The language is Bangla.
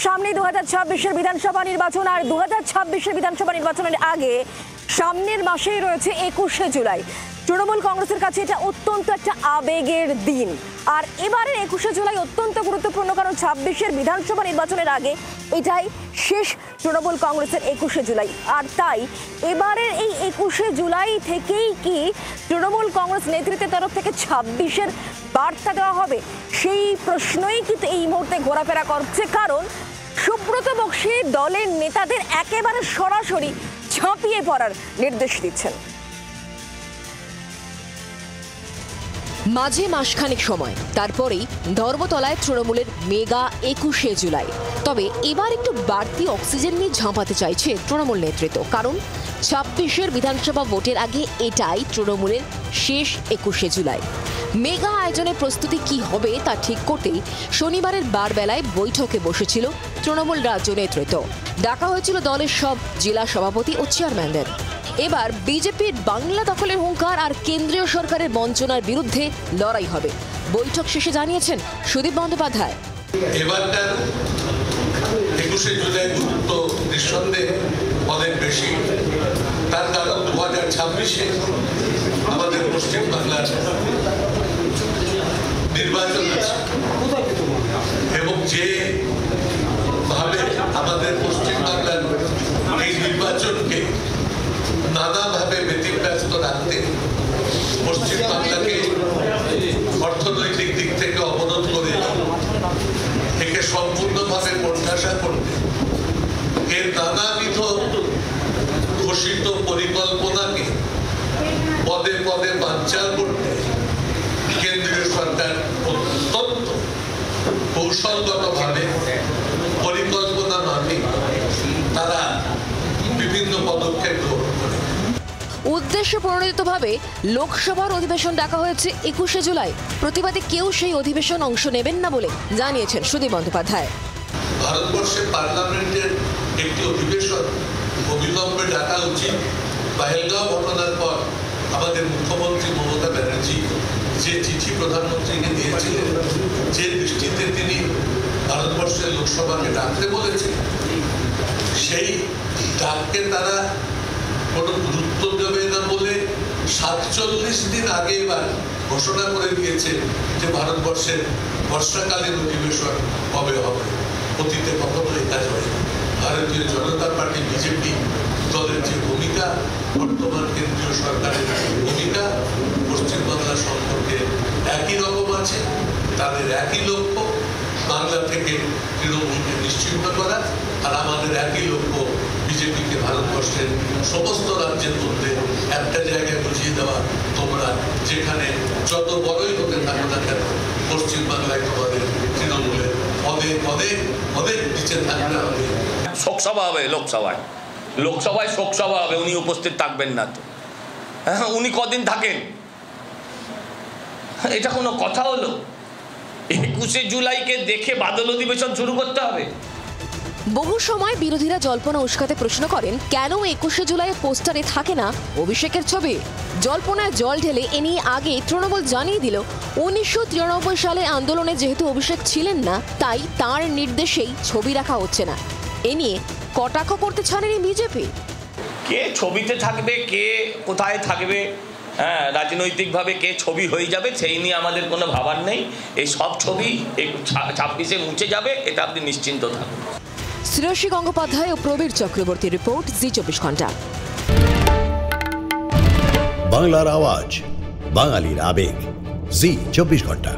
সামনে 2026-এর বিধানসভা নির্বাচন আর 2026-এর বিধানসভা নির্বাচনের আগে সামনের মাসেই রয়েছে 21শে জুলাই। তৃণমূল কংগ্রেসের কাছে এটা অত্যন্ত একটা আবেগের দিন। আর এবারের 21শে জুলাই অত্যন্ত গুরুত্বপূর্ণ, কারণ 26-এর বিধানসভা নির্বাচনের আগে এটাই শেষ তৃণমূল কংগ্রেসের 21শে জুলাই। আর তাই এবারের এই 21শে জুলাই থেকেই কি তৃণমূল কংগ্রেস নেতৃত্বের তরফ থেকে 26-এর বার্তা দেওয়া হবে, সেই প্রশ্নই কিন্তু এই মুহূর্তে ঘোরাফেরা করছে। কারণ সুব্রত বক্সী দলের নেতাদের একেবারে সরাসরি ঝাঁপিয়ে পড়ার নির্দেশ দিচ্ছেন। মাঝে মাসখানেক সময়, তারপরেই ধর্মতলায় তৃণমূলের মেগা 21শে জুলাই। তবে এবার একটু বাড়তি অক্সিজেন নিয়ে ঝাঁপাতে চাইছে তৃণমূল নেতৃত্ব, কারণ 26-এর বিধানসভা ভোটের আগে এটাই তৃণমূলের শেষ 21শে জুলাই। মেগা আয়োজনের প্রস্তুতি কি হবে তা ঠিক করতেই শনিবারের বারবেলায় বৈঠকে বসেছিল তৃণমূল রাজ্য নেতৃত্ব। ডাকা হয়েছিল দলের সব জেলা সভাপতি ও চেয়ারম্যানদের। এবার বিজেপির বাংলা দখলের হুঙ্কার আর কেন্দ্রীয় সরকারের বঞ্চনার বিরুদ্ধে লড়াই হবে, বৈঠক শেষে জানিয়েছেন সুদীপ বন্দ্যোপাধ্যায়। এবারটার 21শে জুলাই গুরুত্ব নিঃসন্দেহে অনেক বেশি। তার কারণ 2026-এ আমাদের পশ্চিম বাংলার নির্বাচন আছে এবং যে ভাবে আমাদের পশ্চিম বাংলার এই নির্বাচনকে নানাভাবে ব্যতিব্যস্ত রাখতে, পশ্চিম বাংলাকে অর্থনৈতিক দিক থেকে অবরোধ করে একে সম্পূর্ণভাবে কোণঠাসা করতে, এর নানাবিধ ঘোষিত পরিকল্পনাকে পদে পদে বানচাল করতে কেন্দ্রীয় সরকার অত্যন্ত কৌশলগতভাবে পরিকল্পনা মাফিক তারা বিভিন্ন পদক্ষেপ গ্রহণ করে। উদ্দেশ্য প্রণোদিতভাবে লোকসভার অধিবেশন ডাকা হয়েছে 21শে জুলাই। প্রতিবাদে কেউ সেই অধিবেশন অংশ নেবেন না বলে জানিয়েছেন সুদীপ বন্দ্যোপাধ্যায়। ভারতবর্ষের পার্লামেন্টের একটি অধিবেশন অবিলম্বে ডাকা উচিত। পহেলগাঁও ঘটনার পর আমাদের মুখ্যমন্ত্রী মমতা ব্যানার্জি যে চিঠি প্রধানমন্ত্রীকে দিয়েছিলেন, যে দৃষ্টিতে তিনি ভারতবর্ষের লোকসভাকে ডাকতে বলেছেন, সেই ডাককে তারা কোনো গুরুত্ব দেবে না বলে 47 দিন আগে এবার ঘোষণা করে দিয়েছে যে ভারতবর্ষের বর্ষাকালীন অধিবেশন কবে হবে। অতীতে কখনো এই কাজ হয়। ভারতীয় জনতা পার্টি বিজেপি দলের যে ভূমিকা, বর্তমান কেন্দ্রীয় সরকারের ভূমিকা পশ্চিমবাংলা সম্পর্কে একই রকম আছে। তাদের একই লক্ষ্য বাংলা থেকে তৃণমূলকে নিশ্চিহ্ন করা, আর আমাদের একই লক্ষ্য বিজেপিকে ভারতবর্ষের সমস্ত রাজ্যের মধ্যে একটা জায়গায় বুঝিয়ে দেওয়া, তোমরা যেখানে যত বড়ই হতে থাকো না কেন পশ্চিমবাংলায় তোমাদের তৃণমূলের পদে পদে অনেক নিচে থাকতে হবে। শোকসভা হবে লোকসভায় শোকসভা হবে, উনি উপস্থিত থাকবেন না তো? হ্যাঁ, উনি কদিন থাকেন? এটা কোনো কথা হলো? 21শে জুলাইকে দেখে বাদল অধিবেশন শুরু করতে হবে? বহু সময় বিরোধীরা জল্পনা উস্কাতে প্রশ্ন করেন, কেন 21শে জুলাইয়ের পোস্টারে থাকে না অভিষেকের ছবি? জল্পনায় জল ঢেলে এ নিয়ে আগে তৃণমূল জানিয়ে দিল 1993 সালে আন্দোলনে যেহেতু অভিষেক ছিলেন না, তাই তার নির্দেশেই ছবি রাখা হচ্ছে না। এ নিয়ে কটাক্ষ করতে ছাড়েনি বিজেপি। কে ছবিতে থাকবে, কে কোথায় থাকবে, হ্যাঁ, রাজনৈতিকভাবে কে ছবি হয়ে যাবে সেই নিয়ে আমাদের কোনো ভাবার নেই। এই সব ছবি 26-এ মুছে যাবে, এটা আপনি নিশ্চিন্ত থাকুন। শ্রেয়সী গঙ্গোপাধ্যায় ও প্রবীর চক্রবর্তীর রিপোর্ট, জি 24 ঘন্টা। বাংলার আওয়াজ, বাঙালির আবেগ, জি 24 ঘন্টা।